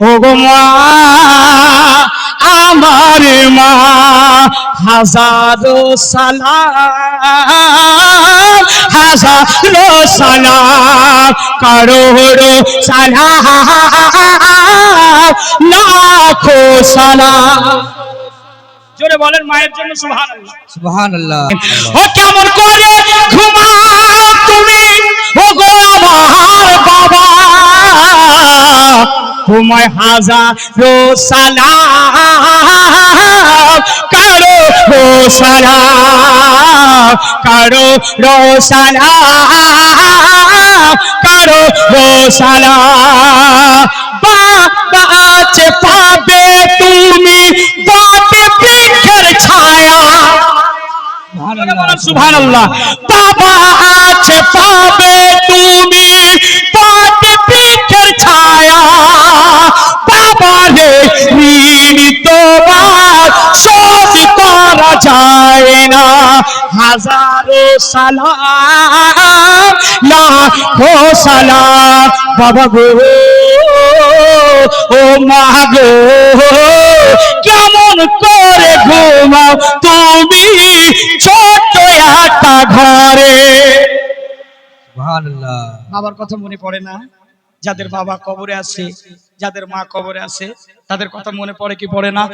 ও গো মা আমার মা হাজারো সালাম হাজারো সালাম করোড়ো সালাম লাখো সালাম। জোরে বলেন মায়ের জন্য সুবহানাল্লাহ সুবহানাল্লাহ। ও কেমন করে ঘুমাও তুমি ও গো আমার বাবা তোমায় হাজারো সালাম কারো সালাম কারো সালাম কারো সালাম বাবা আছে পাবে তুমি বাতে বৃক্ষের ছায়া। সুবহানাল্লাহ। বাবা আছে পাবে তুমি বাতে বৃক্ষের ছায়া বাবারে ঋণ তোমার শোধ করা যায় না হাজারো সালাম লাখো সালাম বাবা গো ও মা গো কেমন করে ঘুমাও তুমি ছোট্ট একটা ঘরে। সুবহানাল্লাহ। বাবার কথা মনে পড়ে না? যাদের বাবা কবরে আছে যাদের মা কবরে আছে তাদের কথা মনে পড়ে কি পড়ে না?